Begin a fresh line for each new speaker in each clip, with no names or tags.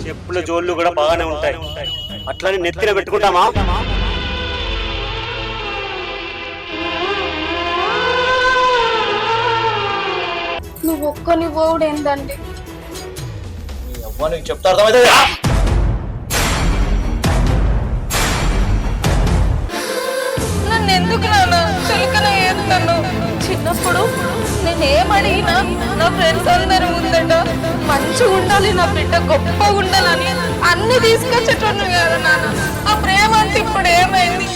చెప్పుల జోళ్ళు కూడా బాగానే ఉంటాయి. అట్లని నెత్తిన పెట్టుకుంటామా?
నువ్వు ఒక్కని పోవుడు ఏందండి?
నీకు చెప్తా అర్థమైతే
నన్ను ఎందుకు నాన్న చులకన చేస్తాను? చిన్నప్పుడు నేను ఏమడిగినా నా ఫ్రెండ్స్ అందరూ ముందట మంచిగా ఉండాలి, నా బిడ్డ గొప్పగా ఉండాలని అన్ని తీసుకొచ్చేటోను కదా నాన్న. ఆ ప్రేమ అంటే ఇప్పుడు ఏమైంది?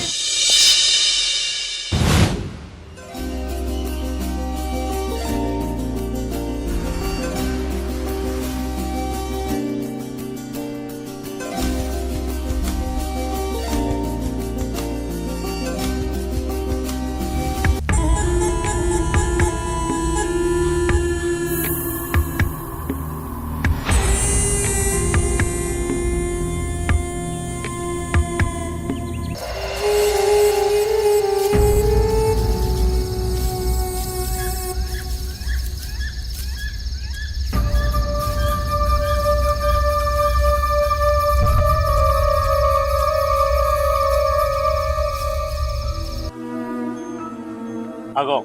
అగో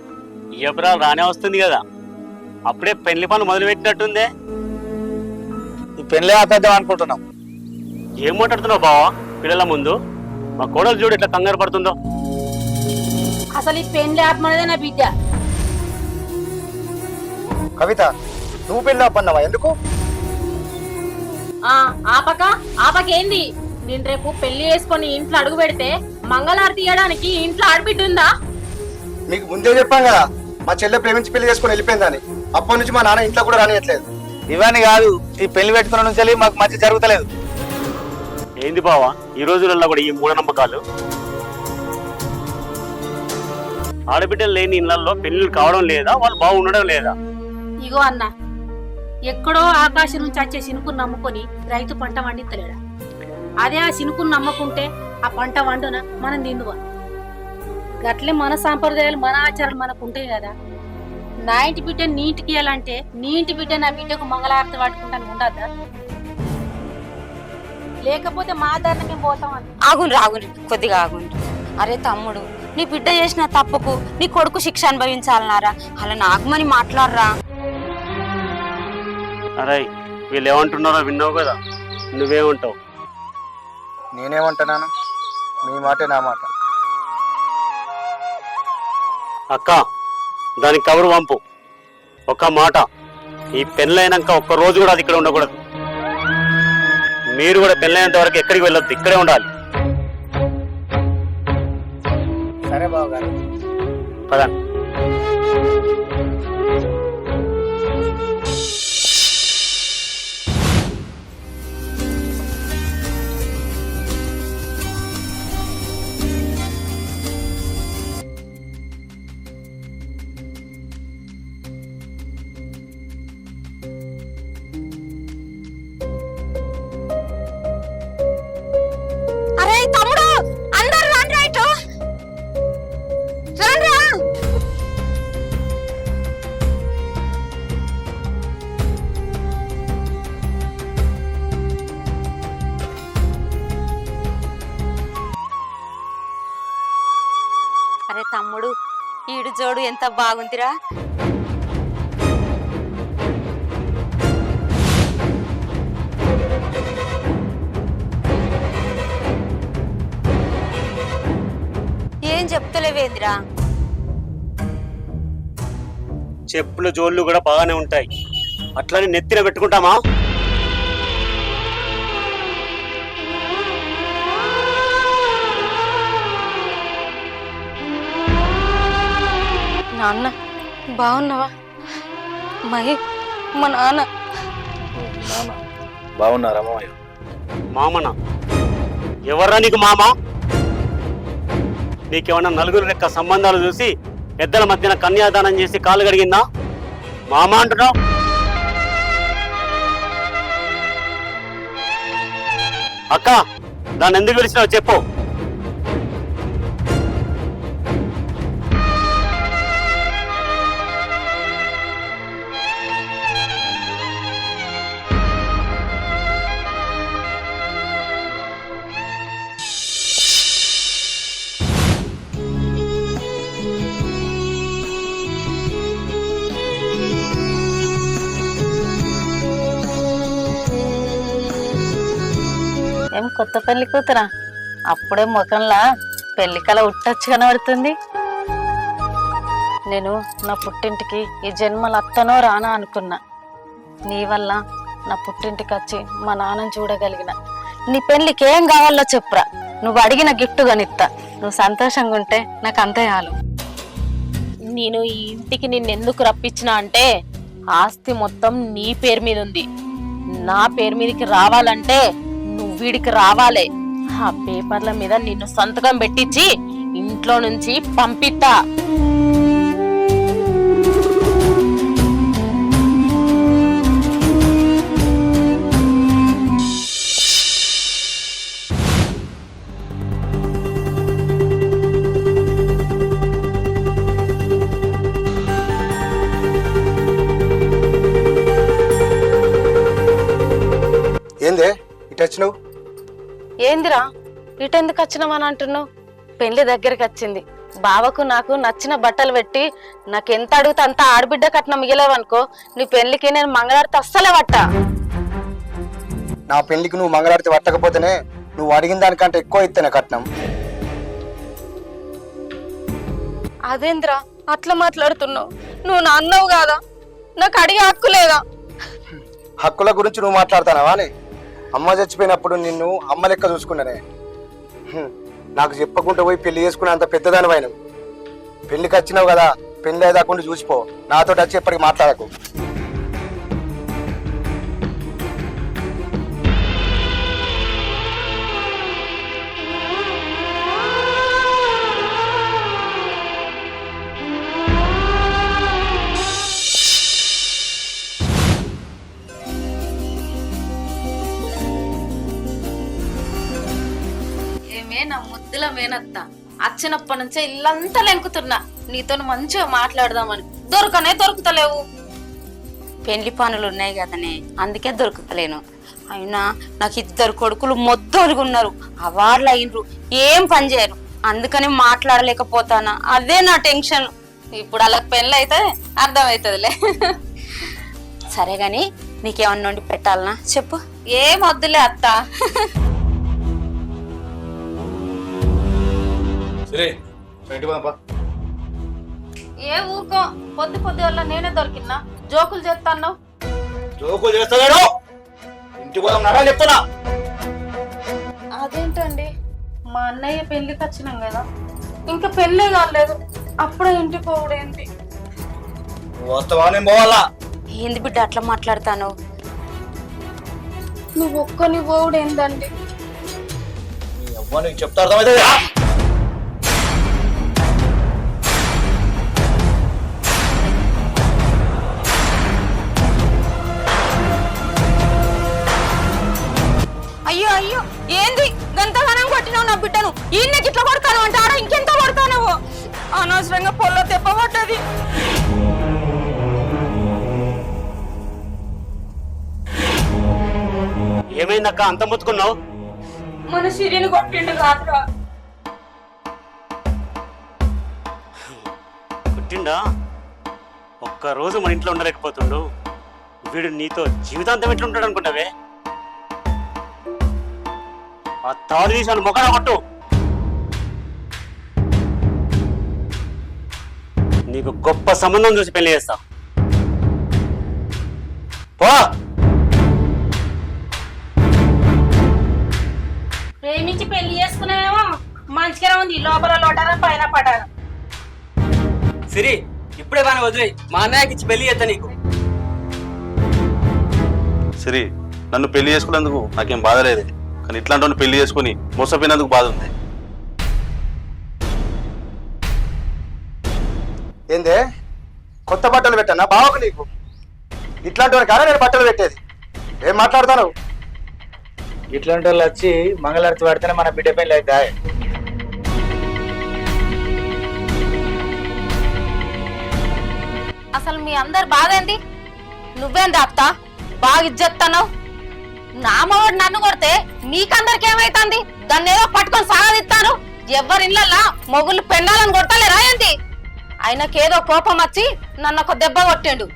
ఏప్రిల్ రానే వస్తుంది కదా, అప్పుడే పెళ్లి పనులు మొదలు పెట్టినట్టుందే.
ఈ పెళ్ళే ఆపేద్దాం అనుకుంటున్నాం.
ఏం మాట్లాడుతున్నావు బావా పిల్లల ముందు? మా కోడలు చూడు ఎట్లా కంగారు పడుతుందో.
అసలు ఈ పెళ్లి ఆపమనేదే నా బిడ్డ.
కవిత, నువ్వు పెళ్ళి ఆపన్నావా? ఎందుకు?
ఆపకేంది? నేను రేపు పెళ్లి చేసుకొని ఇంట్లో అడుగు పెడితే మంగళారతి ఇవ్వడానికి ఇంట్లో ఆడబిడ్డ ఉందా?
మీకు ముందే చెప్పాం కదా మా చెల్లె ప్రేమించి పెళ్లి చేసుకొని వెళ్ళిపోయిందని. అప్పటి నుంచి మా నాన్న ఇంట్లో కూడా రానియట్లేదు. ఇవన్నీ కాదు, ఈ పెళ్లి పెట్టుకున్న నుంచి మాకు మంచి జరుగుతలేదు.
ఏంది బావా ఈ రోజులలో కూడా ఈ మూఢనమ్మకాలు? ఆడబిడ్డలు లేని ఇళ్లలో పెళ్లిళ్ళు కావడం లేదా, వాళ్ళు బాగుండడం లేదా?
ఇగో అన్న, ఎక్కడో ఆకాశం నుంచి వచ్చే సినుకుని నమ్ముకొని రైతు పంట వండిత్తలేడా? అదే ఆ సినుకుని నమ్మకుంటే ఆ పంట వండున మనం తిందువా? గట్లే మన సాంప్రదాయాలు మన ఆచారాలు మనకు ఉంటాయి కదా. నా ఇంటి బిడ్డ నీ ఇంటికి ఇవ్వాలంటే నీ ఇంటి బిడ్డ నా బిడ్డకు మంగళారతి పట్టుకుంటాను ఉండద్దా? లేకపోతే మా దారిని మేము పోతాం అని.
ఆగుండ్రి కొద్దిగా ఆగుండ్రి. అరే తమ్ముడు, నీ బిడ్డ చేసిన తప్పుకు నీ కొడుకు శిక్ష అనుభవించాలన్నారా? అలా నాగమని మాట్లాడరా.
అరే వీళ్ళు ఏమంటున్నారో విన్నావు కదా, నువ్వేమంటావు?
నేనేమంటున్నాను? మీ మాటే నా మాట.
అక్క దానికి కబురు పంపు. ఒక మాట, ఈ పెళ్ళైనాక ఒక్క రోజు కూడా అది ఇక్కడ ఉండకూడదు. మీరు కూడా పెళ్ళైనంత వరకు ఎక్కడికి వెళ్ళొద్దు, ఇక్కడే ఉండాలి.
సరే బాబు గారు,
పదండి.
అరే తమ్ముడు, అందరు రండి రైట్ రండి. అరే తమ్ముడు, ఈడు జోడు ఎంత బాగుందిరా. ఏం చెప్తలేవేందిరా?
చెప్పుల జోళ్ళు కూడా బాగానే ఉంటాయి. అట్లని నెత్తిన పెట్టుకుంటామా?
నాన్న బాగున్నావా? మహి మా నాన్న
బాగున్నారా మామయ్య?
మామనా? ఎవర్రా నీకు మామ? నీకేమన్నా నలుగురు లెక్క సంబంధాలు చూసి పెద్దల మధ్యన కన్యాదానం చేసి కాలు గడిగిందా? మామ అంటున్నావు? అక్క దాన్ని ఎందుకు పిలిచినావు చెప్పు.
ఏం కొత్త పెళ్లి కూతురా? అప్పుడే ముఖంలా పెళ్లి కళ ఉట్టొచ్చు కనబడుతుంది. నేను నా పుట్టింటికి ఈ జన్మలు అత్తనో రానా అనుకున్నా. నీ వల్ల నా పుట్టింటికి వచ్చి మా నాన్నని చూడగలిగిన. నీ పెళ్లికి ఏం కావాలో చెప్పురా, నువ్వు అడిగిన గిఫ్ట్ కొనిస్తా. నువ్వు సంతోషంగా ఉంటే నాకు అంతే చాలు.
నేను ఈ ఇంటికి నిన్నెందుకు రప్పించినా అంటే ఆస్తి మొత్తం నీ పేరు మీద ఉంది. నా పేరు మీదకి రావాలంటే నువ్వు వీడికి రావాలే. ఆ పేపర్ల మీద నిన్ను సంతకం పెట్టించి ఇంట్లో నుంచి పంపిస్తా.
ఏందే ఇటు వచ్చినావు?
ఏందిరా ఇటెందుకు వచ్చినావని అంటున్నావు? పెళ్లి దగ్గరికి వచ్చింది. బావకు నాకు నచ్చిన బట్టలు పెట్టి నాకు ఎంత అడుగుతా అంత ఆడబిడ్డ కట్నం మిగిలేవనుకో, నీ పెళ్లికి నేను మంగళారతి అస్సలే పట్టా.
నా పెళ్లికి నువ్వు మంగళారతి పట్టకపోతేనే నువ్వు అడిగిన దానికంటే ఎక్కువ ఇస్తేనే కట్నం.
అదేంద్రా అట్లా మాట్లాడుతున్నావు? నువ్వు నా అన్నావు కాదా? నాకు అడిగే హక్కు లేదా?
హక్కుల గురించి నువ్వు మాట్లాడతానవా అని? అమ్మ చచ్చిపోయినప్పుడు నిన్ను అమ్మ లెక్క చూసుకున్నానే. నాకు చెప్పకుండా పోయి పెళ్లి చేసుకునే అంత పెద్దదాని పైన పెళ్లికి వచ్చినావు కదా, పెళ్లి అయ్యేదాకుండా చూసిపో. నాతో వచ్చి ఎప్పటికి మాట్లాడకు.
ఏమే నా ముద్దుల మేనత్త, వచ్చినప్పటి నుంచే ఇల్లంతా లెంకుతున్నా నీతో మంచిగా మాట్లాడదామని. దొరకతలేవు.
పెళ్లి పనులు ఉన్నాయి కదనే, అందుకే దొరుకుతలేను. అయినా నాకు 2 కొడుకులు మొద్దోలుగా ఉన్నారు. అవార్లు అయినరు, ఏం పని చేయరు. అందుకని మాట్లాడలేకపోతానా, అదే నా టెన్షన్.
ఇప్పుడు అలా పెళ్ళి అయితే అర్థమవుతుందిలే.
సరే గాని నీకేమన్నా వండి పెట్టాలనా చెప్పు.
ఏం వద్దులే అత్త. ఏ ఊరుకో, పొద్దు వల్ల నేనే దొరికినా జోకులు చేస్తాను.
జోకులు చేస్తాడు ఇంటి కోసం నడా చెప్తున్నా.
అదేంటండి, మా అన్నయ్య పెళ్లికి వచ్చినాం కదా, ఇంకా పెళ్ళే కాలేదు, అప్పుడే ఇంటికి పోవడేంటి?
వస్తావా? నేను పోవాలా?
ఏంది బిడ్డ అట్లా మాట్లాడతాను?
నువ్వు ఒక్కని పోవడేందండి?
నీకు చెప్తా అర్థమైతే.
అయ్యో అయ్యో, ఏంది గంతగానం కొట్టినావు నా బిడ్డను? ఈయనకి ఇట్లా కొడతాను అంటే ఆడ ఇంకెంత కొడతావు? అనవసరంగా పొల్లో తెప్పబడ్డది.
ఏమైందక్క అంత ముత్తుకున్నావు?
మన సిరిని కొట్టిండు కాదురా.
పుట్టిండా? ఒక్కరోజు మన ఇంట్లో ఉండలేకపోతుండు. వీడు నీతో జీవితాంతం ఎట్లా ఉంటాడు అనుకుంటావే? ఆ తాడు తీసాను మొక్కన కొట్టు. నీకు గొప్ప సంబంధం చూసి పెళ్లి చేస్తా. పో.
ప్రేమించి పెళ్లి చేసుకునేమో మంచిగా ఉంది, లోపల లోటారా పైన పటారా.
సిరి ఇప్పుడే బాగా వదిలేయి, మా అన్నయ్యకి ఇచ్చి పెళ్లి చేస్తా నీకు.
సిరి, నన్ను పెళ్లి చేసుకున్నందుకు నాకేం బాధ లేదు, కానీ ఇట్లాంటి పెళ్లి చేసుకుని మోసపోయినందుకు బాధ ఉంది.
ఏందే కొత్త బట్టలు పెట్టానా బావకు? నీకు ఇట్లాంటి వాడు కానీ నేను బట్టలు పెట్టేది. ఏం మాట్లాడతాను?
ఇట్లాంటి వాళ్ళు వచ్చి మంగళారతి పడితేనే మన బిడ్డ పెళ్లి అయితే.
అసలు మీ అందరు బాగేంది? నువ్వేంది అత్త బాగా ఇజ్జెత్తాను? నామవాడు నన్ను కొడితే మీకందరికి ఏమైతుంది? దాన్ని ఏదో పట్టుకొని సాగదిస్తాను. ఎవరి ఇళ్ళల్లా మొగుళ్ళు పెళ్ళాలని కొడతలేరా ఏంటి? ఆయనకేదో కోపం వచ్చి నన్ను ఒక దెబ్బ కొట్టిండు.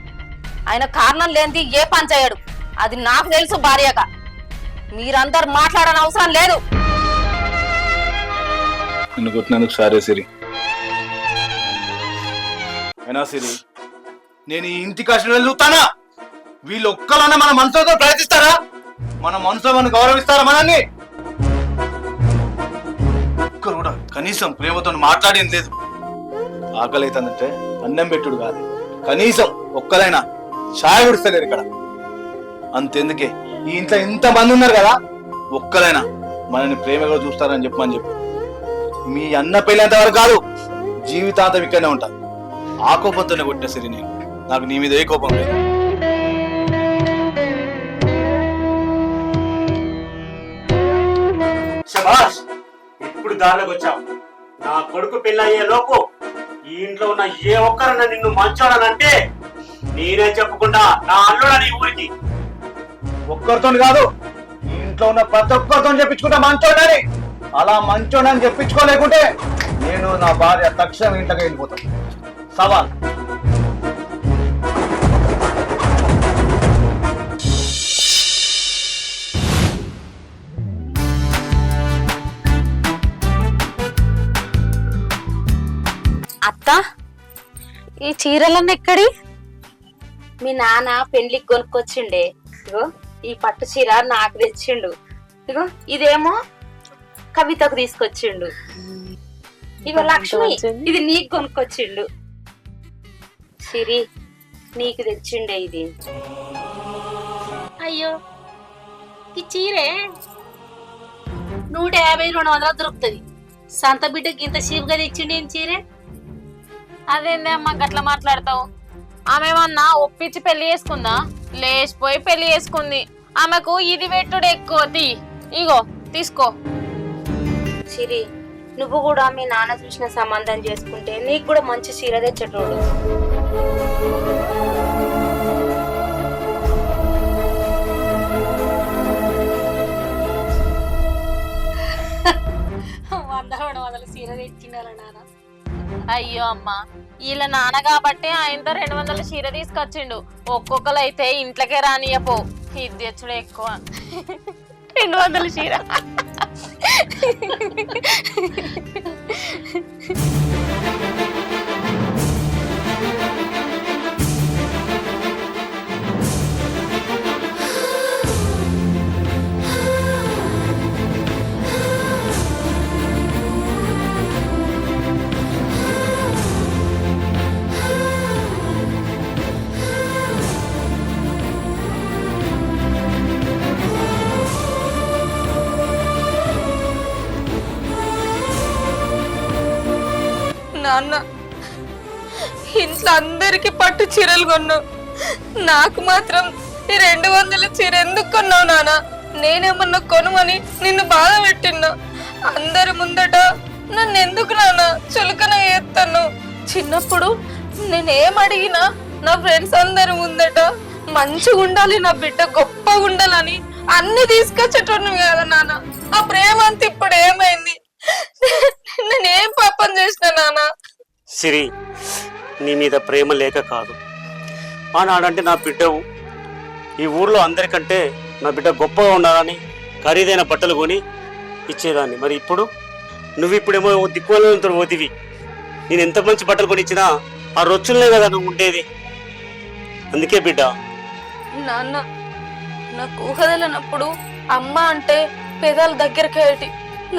ఆయన కారణం లేనిది ఏ పని చేయడు, అది నాకు తెలుసు భార్యగా. మీరందరు మాట్లాడని అవసరం లేదు.
నిన్ను కొట్టినందుకు సారీ సిరి. అయినా సిరి, నేను ఈ ఇంటి కష్టం చూస్తానా? వీళ్ళు ఒక్కలన్నా మన మనసుతో ప్రయత్నిస్తారా? మన మనసులో మనం గౌరవిస్తారా మనల్ని? ఒక్కరు కూడా కనీసం ప్రేమతో మాట్లాడేది లేదు. ఆకలి అవుతుందంటే అన్నం పెట్టుడు కాదు, కనీసం ఒక్కలైనా ఛాయ్ కుడిస్తలేరు ఇక్కడ. అంతెందుకే, ఈ ఇంట్లో ఇంత మంది ఉన్నారు కదా, ఒక్కలైనా మనల్ని ప్రేమగా చూస్తారని చెప్పమని చెప్పు. మీ అన్న పెళ్ళేంత వరకు కాదు, జీవితాంతం ఇక్కడనే ఉంటా. ఆ కోపంతోనే కొట్టిన సరే నేను. నాకు నీ మీద ఏ కోపం లేదు.
శభాష్, ఇప్పుడు దారిలోకి వచ్చావు. నా కొడుకు పెళ్ళయ్యే లోపు ఈ ఇంట్లో ఉన్న ఏ ఒక్కరన్నా నిన్ను మంచోడనంటే నేనే చెప్పకుండా నా అల్లుడని ఊరికి.
ఒక్కరితో కాదు, ఈ ఇంట్లో ఉన్న ప్రతి ఒక్కరితో చెప్పించుకుంటా మంచోడని. అలా మంచోడని చెప్పించుకోలేకుంటే నేను నా భార్య తక్షణం ఇంట్లోకి వెళ్ళిపోతాను. సవాల్.
అత్త, ఈ చీరలన్నీ ఎక్కడి? మీ నాన్న పెండ్లికి కొనుక్కొచ్చిండే. ఇగో ఈ పట్టు చీర నాకు తెచ్చిండు. ఇగో ఇదేమో కవితకు తీసుకొచ్చిండు. ఇగో లక్ష్మి, ఇది నీకు కొనుక్కొచ్చిండు. సిరి, నీకు తెచ్చిండే ఇది.
అయ్యో, ఈ చీరే 150-200 దొరుకుతుంది. సంత బిడ్డకి ఇంత చీప్గా తెచ్చిండి ఏం చీరే?
అదేందే అమ్మా గట్లా మాట్లాడతావు? ఆమెమన్నా ఒప్పించి పెళ్లి చేసుకుందా? లేచిపోయి పెళ్లి చేసుకుంది. ఆమెకు ఇది పెట్టుడు ఎక్కువ. ఇగో తీసుకో.
సిరి, నువ్వు కూడా మీ నాన్న చూసిన సంబంధం చేసుకుంటే నీకు కూడా మంచి చీర తెచ్చేటోడు.
చీర తెచ్చిండాల నాన్న.
అయ్యో అమ్మా, వీళ్ళ నాన్న కాబట్టి ఆయనతో 200 చీర తీసుకొచ్చిండు. ఒక్కొక్కరు అయితే ఇంట్లోకే రానియపో. ఇది తెచ్చుడే ఎక్కువ. 200 చీర.
నాన్న, ఇంట్లో అందరికి పట్టు చీరలు కొన్నావు, నాకు మాత్రం ఈ 200 చీర ఎందుకు కొన్నావు నాన్న? నేనేమన్నా కొనుమని నిన్ను బాధ పెట్టినా? అందరి ముందట నన్ను ఎందుకు నాన్న చులకన చేస్తాను? చిన్నప్పుడు నేనేం అడిగినా నా ఫ్రెండ్స్ అందరి ముందట మంచిగా ఉండాలి, నా బిడ్డ గొప్పగా ఉండాలని అన్ని తీసుకొచ్చేటోను కదా నాన్న. ఆ ప్రేమ అంతా ఇప్పుడు ఏమైంది? నేనేం పాపం చేసిన నాన్న?
సిరి, నీ మీద ప్రేమ లేక కాదు. ఆనాడంటే నా బిడ్డవు, ఈ ఊర్లో అందరికంటే నా బిడ్డ గొప్పగా ఉండాలని ఖరీదైన బట్టలు కొని ఇచ్చేదాన్ని. మరి ఇప్పుడు నువ్వు ఇప్పుడేమో దిక్కువలతో పోతివి. నేను ఎంత మంచి బట్టలు కొని ఇచ్చినా ఆ రొచ్చులనే కదా నువ్వు ఉండేది. అందుకే బిడ్డ.
నాన్న, నాకు ఊహ తెలియనప్పుడు అమ్మ అంటే పెదాలు దగ్గరికి అయ్యేటి,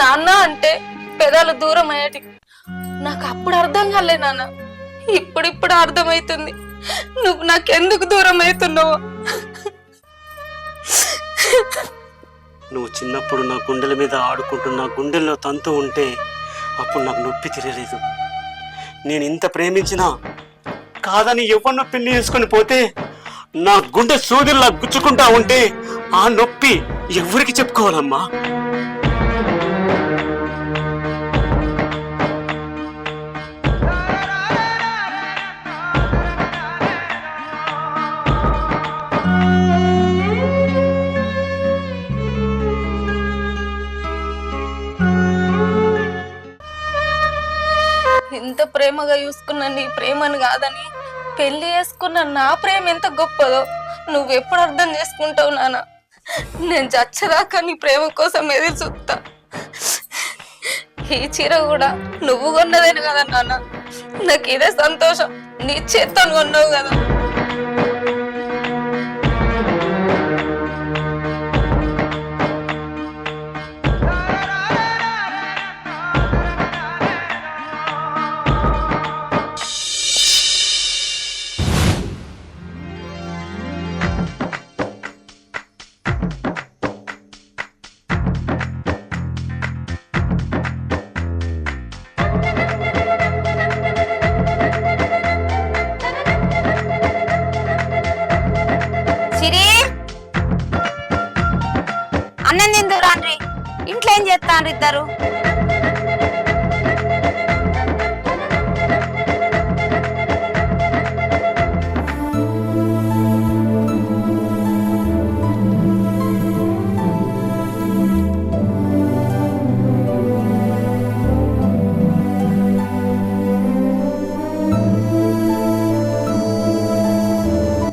నాన్న అంటే పెదాలు దూరం అయ్యేటి. నాకు అప్పుడు అర్థం కాలే నాన్న, ఇప్పుడిప్పుడు అర్థమవుతుంది నువ్వు నాకెందుకు దూరం అవుతున్నావు.
నువ్వు చిన్నప్పుడు నా గుండెల మీద ఆడుకుంటూ నా గుండెల్లో తంతు ఉంటే అప్పుడు నాకు నొప్పి తిరగలేదు. నేను ఇంత ప్రేమించినా కాదని ఎవరినో పెళ్లి చేసుకొని పోతే నా గుండె సూదిలా గుచ్చుకుంటా ఉంటే ఆ నొప్పి ఎవరికి చెప్పుకోవాలమ్మా?
ఎంత ప్రేమగా చూసుకున్నా నీ ప్రేమను కాదని పెళ్లి చేసుకున్న నా ప్రేమ ఎంత గొప్పదో నువ్వెప్పుడు అర్థం చేసుకుంటావు నాన్న? నేను చచ్చదాకా నీ ప్రేమ కోసం ఎదురు చూస్తా. ఈ చీర కూడా నువ్వు కొన్నదేను కదా నాన్న, నాకు ఇదే సంతోషం. నీ చేత్తో కొన్నావు కదా.
సిరి అన్నం తిందు రాండ్రి. ఇంట్లో ఏం చేస్తాను ఇద్దరు?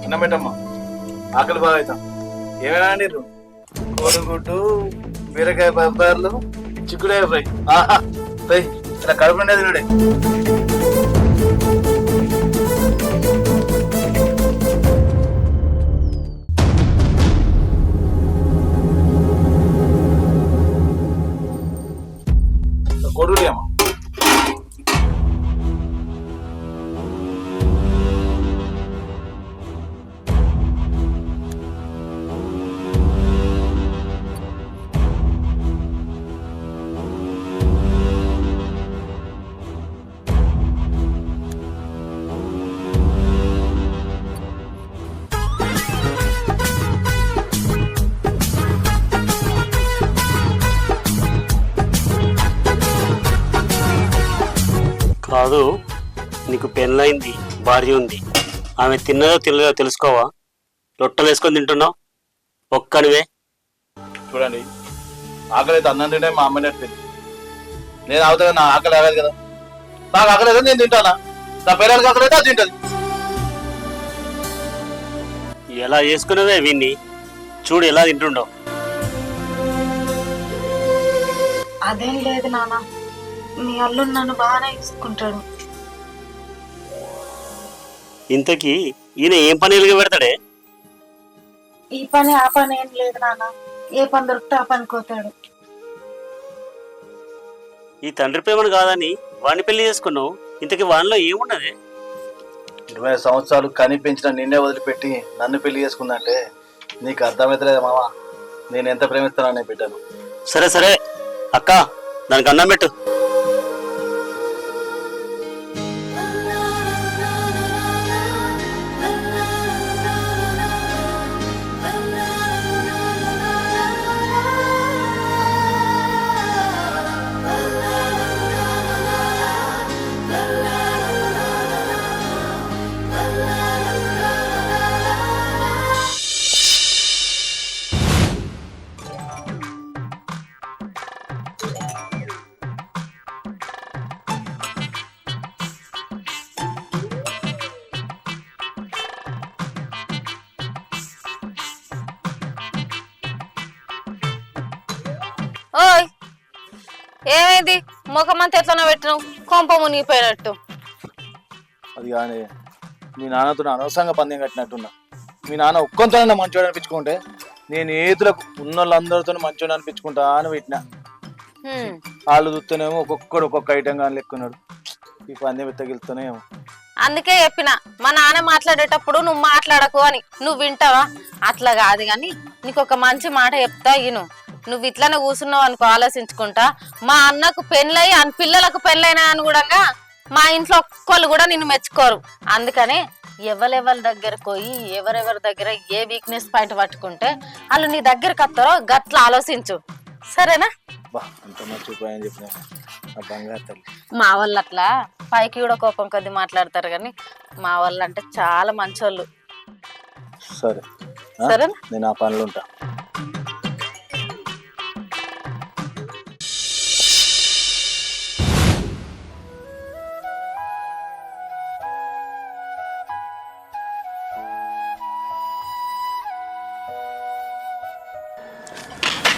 అన్నం పెట్టమ్మా, ఆకలి బాగా అవుతాం. ఏమైనా నీరు? కోడిగుడ్డు, బీరకాయ పదార్థాలు, చిక్కుడుకాయ ఫ్రై. ఆహా ఫ్రై ఇలా కడుపు ఉండేది తినడే. కోడిగుడ్డు అమ్మా.
కాదు, నీకు పెళ్ళయింది, భార్య ఉంది, ఆమె తిన్నదో తినలేదో తెలుసుకోవా? రొట్టెలు వేసుకొని తింటున్నావు ఒక్కనివే.
చూడండి, ఆకలి అయితే అన్నం తింటే మా అమ్మ నెట్టింది. నేను అవుతా, నా ఆకలి ఆగదు కదా. నాకు ఆకలి అయితే నేను తింటానా? నా పిల్లలకి ఆకలి అయితే అది తింటది.
ఎలా చేసుకునేవే విన్ని, చూడు ఎలా తింటుండవు.
అదేం లేదు నాన్న, మీ అల్లుడు నన్ను బాగానే చూసుకుంటాడు.
ఇంతకీ ఈయన ఏం పని ఎలుగు పెడతాడే?
ఈ పని ఆ పని ఏం లేదు నాన్న, ఏ పని దొరికితే ఆ పని కోతాడు.
ఈ తండ్రి ప్రేమను కాదని వాడిని పెళ్లి చేసుకున్నావు, ఇంతకీ వానిలో ఏమున్నదే?
20 సంవత్సరాలు కని పెంచిన నిన్నే వదిలిపెట్టి నన్ను పెళ్లి చేసుకుందంటే నీకు అర్థమవుతలేదు మావా, నేను ఎంత ప్రేమిస్తానని బిడ్డను.
సరే సరే అక్క, దానికి అన్నం పెట్టు.
ఓయ్, ఏమైంది? ముఖమంతా ఎట్లా పెట్టినావు? కొంప మునిగిపోయినట్టు.
అది కానీ మీ నాన్నతో అనవసరంగా పందెం కట్టినట్టున్నా. మీ నాన్న ఒక్కొంతనన్నా మంచోడు అనిపించుకుంటే నేను ఏతులకు ఉన్న వాళ్ళందరితో మంచోడు అనిపించుకుంటా అని పెట్టినా. వాళ్ళు చూస్తేనేమో ఒక్కొక్కడు ఒక్కొక్క ఐటెం కానీ లెక్కున్నాడు. ఈ పందెం ఎత్తగిలుతానేమో.
అందుకే చెప్పిన, మా నాన్న మాట్లాడేటప్పుడు నువ్వు మాట్లాడకు అని. నువ్వు వింటావా? అట్లా కాదు కానీ నీకు ఒక మంచి మాట చెప్తా ఇను. నువ్వు ఇట్లానే కూర్చున్నావు అనుకో ఆలోచించుకుంటా, మా అన్నకు పెళ్ళయి అని పిల్లలకు పెళ్ళైనా అని కూడా మా ఇంట్లో ఒక్కళ్ళు కూడా నిన్ను మెచ్చుకోరు. అందుకనే ఎవరెవరి దగ్గరకు పోయి ఎవరెవరి దగ్గర ఏ వీక్నెస్ పాయింట్ పట్టుకుంటే వాళ్ళు నీ దగ్గరకు వస్తారో గట్ల ఆలోచించు, సరేనా? మా వాళ్ళు అట్లా పైకి కూడా కోపం కొద్ది మాట్లాడతారు కానీ మా వాళ్ళు అంటే చాలా మంచోళ్ళు.
సరే
సరేనా?
నేను ఆ పనులు ఉంటా.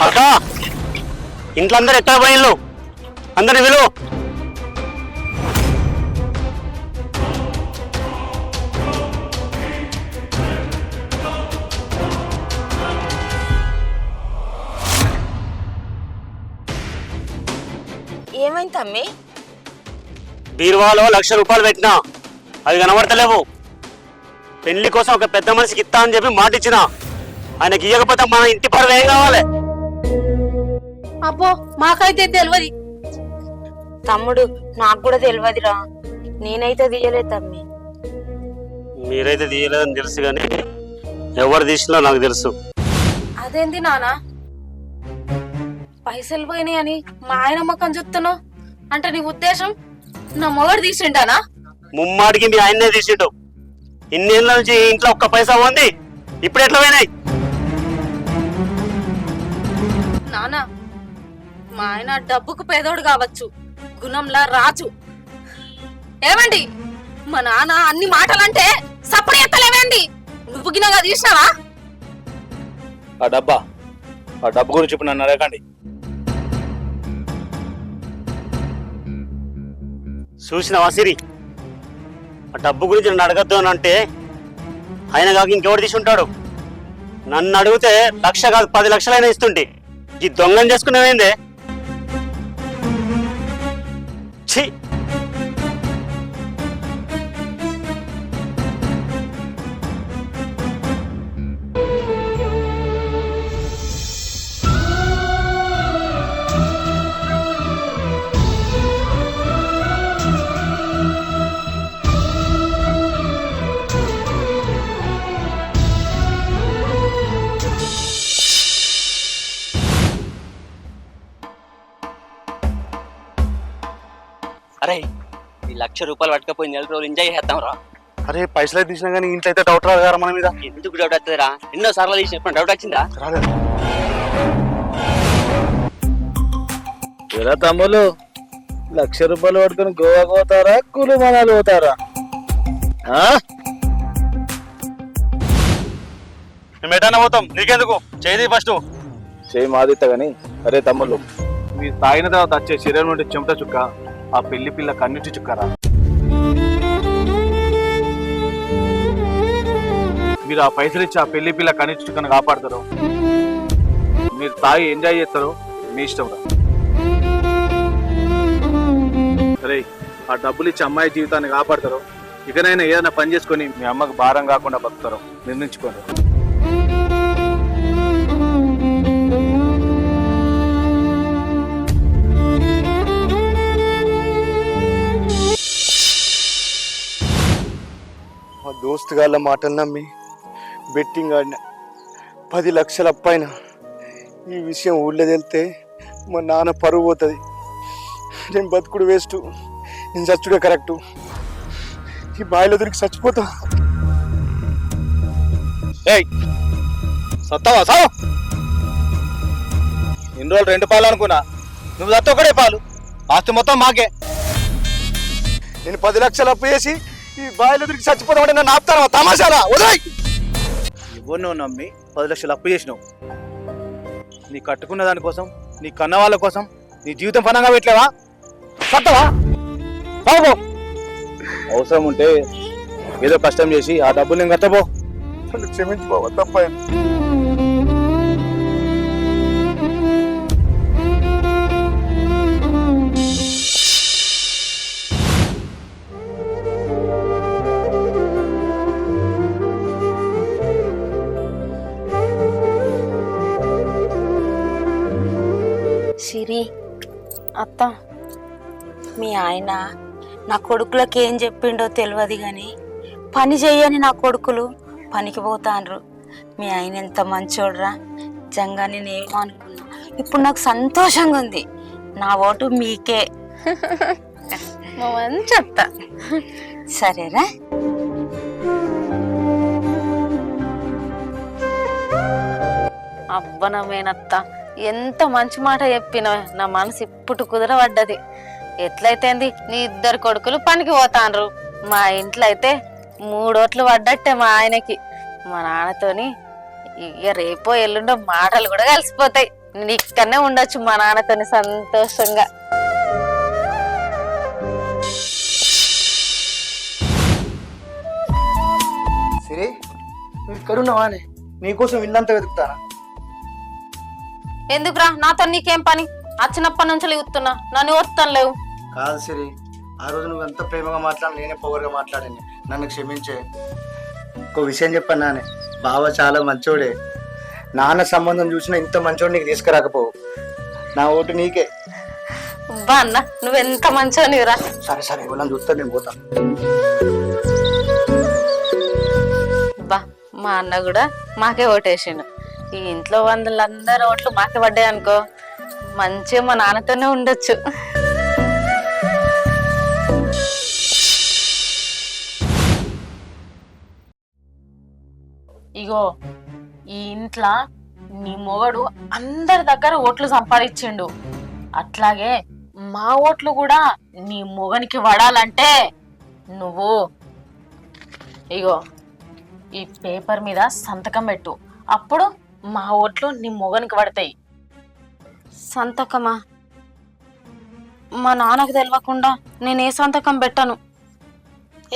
అక్క ఇంట్లో అందరు ఎక్కడ పోయిళ్ళు? అందరిని విలువ.
ఏమైంది తమ్మి?
బీరువాలో 1,00,000 రూపాయలు పెట్టినా, అవి కనబడతలేవు. పెళ్లి కోసం ఒక పెద్ద మనిషికి ఇస్తా అని చెప్పి మాట ఇచ్చిన, ఆయనకి ఇవ్వకపోతే మన ఇంటి పరువు ఏం కావాలి?
అబ్బో మాకైతే తెలియదు.
తమ్ముడు నాకు కూడా తెలియదురా, నేనైతే తీయలే తమ్మి.
మీరైతే తీయలేదని తెలుసు కానీ ఎవరు తీసినా నాకు తెలుసు.
అదేంది నానా పైసలు పోయినాయి అని మా ఆయన మొక్కం చెప్తున్నావు అంటే నీ ఉద్దేశం నా మొగడు తీసిండానా?
ముమ్మాడికి మీ ఆయన్నే తీసిండు. ఇన్నేళ్ళ నుంచి ఇంట్లో ఒక్క పైసా ఉంది, ఇప్పుడు ఎట్లా పోయినాయి?
నానా మా ఆయన డబ్బుకు పేదోడు కావచ్చు, గుణంలా రాజు. ఏమండి మా నాన్న అన్ని మాటలంటే సప్పుడు ఎత్తలేవేంది? నువ్వు గినగా తీసినావా?
ఆ డబ్బు గురించి ఇప్పుడు నన్ను అడగండి.
చూసినావా సిరి, ఆ డబ్బు గురించి నన్ను అడగద్దు అని అంటే ఆయన కాక ఇంకెవడు తీసి ఉంటాడు? నన్ను అడిగితే 1,00,000 కాదు 10 లక్షలైనా ఇస్తుంటే ఈ దొంగని చేసుకునేవేందే? ఛీ!
అరే ఈ 1,00,000 రూపాయలు పట్టుకపోయి 4 రోజులు ఎంజాయ్ చేద్దాం రా.
అరే పైసలు అయితే తీసినా కానీ ఇంట్లో అయితే డౌట్ రాదు కదా మన మీద.
ఎందుకు డౌట్ వస్తుందిరా? ఎన్నో సార్లు తీసినప్పుడు డౌట్ వచ్చిందా?
రాలేదు.
ఎలా తమ్ముళ్ళు 1,00,000 రూపాయలు పట్టుకొని గోవా పోతారా, కులు మనాలు పోతారా?
మేము ఎటన్నా పోతాం, నీకెందుకు? చేయి ఫస్ట్.
చేయి మాదిత్త గాని. అరే తమ్ముళ్ళు, మీరు తాగిన తర్వాత వచ్చే శరీరం నుండి చెమట చుక్క ఆ పెళ్లి పిల్ల కన్నుటి చుక్కరా. మీరు ఆ పైసలు ఇచ్చి ఆ పెళ్లి పిల్ల కన్నుటి చుక్కను కాపాడతారు. మీరు తాగి ఎంజాయ్ చేస్తారు, మీ ఇష్టం రా. సరే ఆ డబ్బులు ఇచ్చి అమ్మాయి జీవితాన్ని కాపాడతారు. ఇకనైనా ఏదైనా పని చేసుకొని మీ అమ్మకు భారం కాకుండా బతుకుతారు, నిర్ణయించుకోండి.
మా దోస్తు గాళ్ళ మాటలు నమ్మి బెట్టింగ్ ఆడిన 10 లక్షల అప్పైన ఈ విషయం ఊళ్ళో వెళ్తే మా నాన్న పరువు పోతుంది. నేను బతుకుడు వేస్ట్, నేను చచ్చుడే కరెక్టు. ఈ బాయిలో దొరికి చచ్చిపోతా.
ఏయ్ సత్తావా సావు? ఇన్ని రోజులు 2 పాలు అనుకున్నా, నువ్వు సత్త ఒకటే పాలు, ఆస్తి మొత్తం మాకే.
నేను 10 లక్షలు అప్పు చేసి ఈ బాయిలో దొరికి చచ్చిపోతామంటే నన్ను ఆపుతాను తమాషారా? వదిలేయ్.
ఎవరినో నమ్మి 10 లక్షలు అప్పు చేసినావు. నీ కట్టుకున్న దానికోసం, నీ కన్న వాళ్ళ కోసం నీ జీవితం పనంగా పెట్టలేవా? సత్తవా? బాబు అవసరం ఉంటే ఏదో కష్టం చేసి ఆ డబ్బులు నేను కట్టబో.
క్షమించుకోవా, తప్పైంది.
సిరి అత్త, మీ ఆయన నా కొడుకులకి ఏం చెప్పిండో తెలియదు కానీ పని చెయ్యని నా కొడుకులు పనికి పోతాండ్రు. మీ ఆయన ఎంత మంచోడ్రా, నిజంగా నేనేమో అనుకున్నా. ఇప్పుడు నాకు సంతోషంగా ఉంది. నా ఓటు మీకే.
మంచి అత్త.
సరేరా?
అబ్బనమేనత్త, ఎంత మంచి మాట చెప్పిన. నా మనసు ఇప్పుడు కుదరబడ్డది. ఎట్లయితేంది, నీ 2 కొడుకులు పనికి పోతాండ్రు. మా ఇంట్లో అయితే 3 ఓట్లు పడ్డట్టే మా ఆయనకి. మా నాన్నతోని ఇక రేపో ఎల్లుండో మాటలు కూడా కలిసిపోతాయి.
నేను ఇక్కడనే ఉండొచ్చు మా నాన్నతోని సంతోషంగా.
సిరి నువ్వు ఇక్కడ ఉన్నావా అని నీకోసం ఇల్లంతా వెతుకుతానా?
ఎందుకురా నాతో నీకేం పని? వచ్చినప్పటి నుంచి చూస్తున్నా, నన్ను వస్తాను లేవు.
కాదు సిరి, ఆ రోజు నువ్వు ఎంత ప్రేమగా మాట్లాడి నేనే పవర్గా మాట్లాడాను, నన్ను క్షమించే. ఇంకో విషయం చెప్పాను నానే, బావ చాలా మంచోడే. నాన్న సంబంధం చూసినా ఇంత మంచోడు నీకు తీసుకురాకపోవు. నా ఓటు నీకే.
బా అన్న నువ్వెంత మంచోనివిరా.
సరే సరే వాళ్ళని చూస్తా, నేను పోతా.
బా మా అన్న కూడా మాకే ఓటేసిండు. ఈ ఇంట్లో వాళ్ళందరూ ఓట్లు మాకే పడ్డాయి అనుకో, మంచిగా మా నాన్నతోనే ఉండొచ్చు.
ఇగో ఈ ఇంట్లో నీ మొగడు అందరి దగ్గర ఓట్లు సంపాదించిండు, అట్లాగే మా ఓట్లు కూడా నీ మొగనికి పడాలంటే నువ్వు ఇగో ఈ పేపర్ మీద సంతకం పెట్టు, అప్పుడు మా ఓట్లు నీ మొగనికి పడతాయి.
సంతకమా? మా నాన్నకు తెలియకుండా నేనే సంతకం పెట్టను.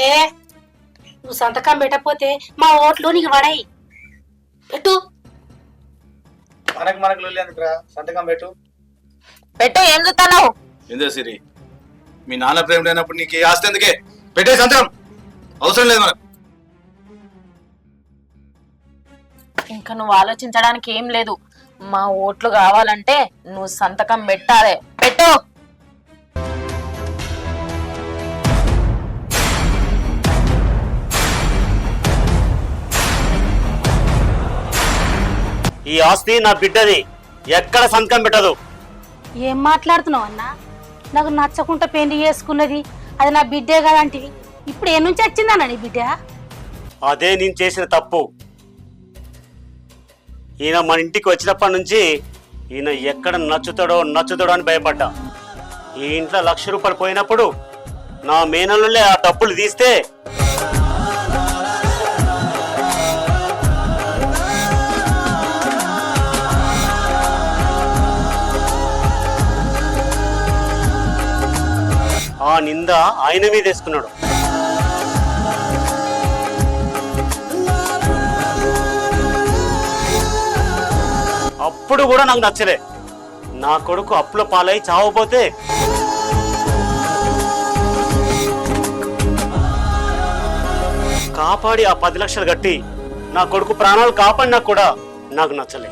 ఏ నువ్వు సంతకం పెట్టకపోతే మా ఓట్లు నీకు పడాయి. పెట్టు.
మనకు లొల్లి ఎందుకురా, సంతకం పెట్టు.
పెట్టు. ఏం చూస్తున్నావు?
ఏందో సిరి, మీ నాన్న ప్రేమ లేనప్పుడు నీకు ఏ ఆస్తి ఎందుకే? పెట్టే సంతకం, అవసరం లేదు మనకు.
ఇంకా నువ్వు ఆలోచించడానికి ఏం లేదు, మా ఓట్లు కావాలంటే నువ్వు సంతకం పెట్టాలి. పెట్టు.
ఈ ఆస్తి నా బిడ్డది, ఎక్కడ సంతకం పెట్టదు.
ఏం మాట్లాడుతున్నావు అన్నా? నాకు నచ్చకుండా పెళ్లి చేసుకున్నది అది నా బిడ్డే కదంటివి, ఇప్పుడు ఏ నుంచి వచ్చిందన్న నీ బిడ్డ?
అదే నేను చేసిన తప్పు. ఈయన మన ఇంటికి వచ్చినప్పటి నుంచి ఈయన ఎక్కడ నచ్చుతాడో అని భయపడ్డా. ఈ ఇంట్లో 1,00,000 రూపాయలు పోయినప్పుడు నా మేనల్లులే ఆ డబ్బులు తీస్తే ఆ నింద ఆయన మీద వేసుకున్నాడు. అప్పుడు కూడా నాకు నచ్చలే. నా కొడుకు అప్పుల పాలై చావపోతే కాపాడి ఆ 10 లక్షలు కట్టి నా కొడుకు ప్రాణాలు కాపాడినా కూడా నాకు నచ్చలే.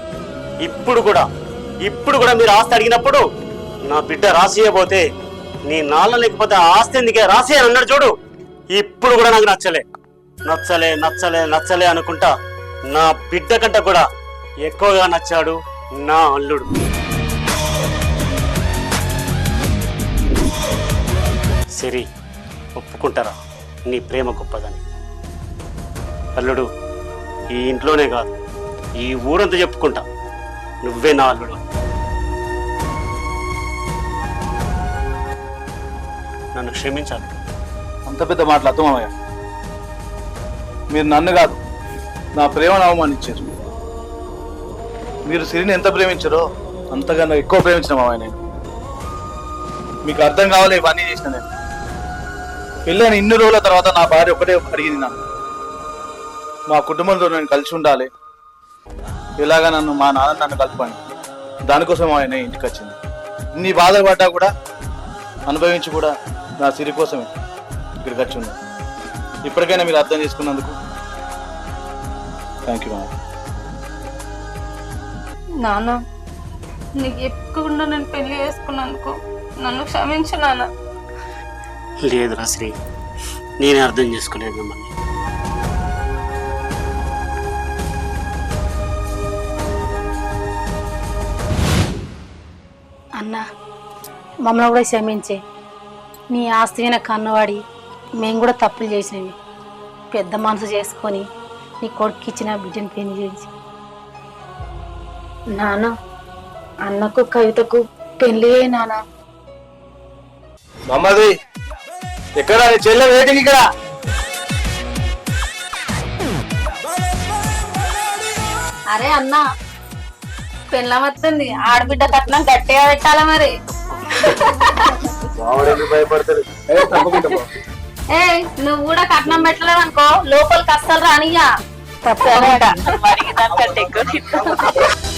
ఇప్పుడు కూడా మీరు ఆస్తి అడిగినప్పుడు నా బిడ్డ రాసియబోతే నీ నాన్న లేకపోతే ఆస్తి ఎందుకే రాసి అని అన్నాడు చూడు. ఇప్పుడు కూడా నాకు నచ్చలే అనుకుంటా నా బిడ్డ కంటే కూడా ఎక్కువగా నచ్చాడు నా అల్లుడు. సరి ఒప్పుకుంటారా నీ ప్రేమ గొప్పదని? అల్లుడు, ఈ ఇంట్లోనే కాదు ఈ ఊరంతా చెప్పుకుంటా నువ్వే నా అల్లుడు. నన్ను క్షమించాలి.
అంత పెద్ద మాటలు అర్థం మామయ్య. మీరు నన్ను కాదు నా ప్రేమను అవమానించారు. మీరు సిరిని ఎంత ప్రేమించారో అంతకన్నా ఎక్కువ ప్రేమించిన మామయ్య నేను. మీకు అర్థం కావాలి ఇవన్నీ చేసిన నేను. పెళ్ళైన ఇన్ని రోజుల తర్వాత నా భార్య ఒకటే అడిగింది నన్ను, మా కుటుంబంతో నేను కలిసి ఉండాలి, ఇలాగా మా నాన్న నన్ను కలపండి. దానికోసం ఆయన ఇంటికి వచ్చింది. ఇన్ని బాధలు పడ్డా కూడా అనుభవించి కూడా నా సిరి కోసమే ఇక్కడికి వచ్చి ఉన్నాను. ఇప్పటికైనా మీరు అర్థం చేసుకున్నందుకు థ్యాంక్ యూ మామ.
నాన్న నీకు ఎప్పుడు నేను పెళ్లి చేసుకున్నందుకు నన్ను క్షమించు నాన్న.
లేదురా శ్రీ, నేనే అర్థం చేసుకోలేదు మిమ్మల్ని.
అన్నా మమ్మల్ని కూడా క్షమించే. నీ ఆస్తి మీద కన్నవాడి మేము కూడా తప్పులు చేసినవి. పెద్ద మనసు చేసుకొని నీ కొడుకు ఇచ్చిన బిడ్డను పెళ్లి చేయించి. నాన్న అన్నకు కవితకు పెళ్లి నాన్న.
మమ్మది ఎక్కడ చెల్లె వెయిటింగ్ ఇక్కడ.
అరే అన్నా
పెళ్ళమత్తుంది ఆడబిడ్డ కట్నం గట్టిగా పెట్టాలా మరి
భయపడతారు తప్పకుండా పో.
ఏ నువ్వు కూడా కట్నం పెట్టలేదు అనుకో లోపలికి అస్సలు రానియ్యా
తప్పకుండా మరి దానికంటే ఎక్కువ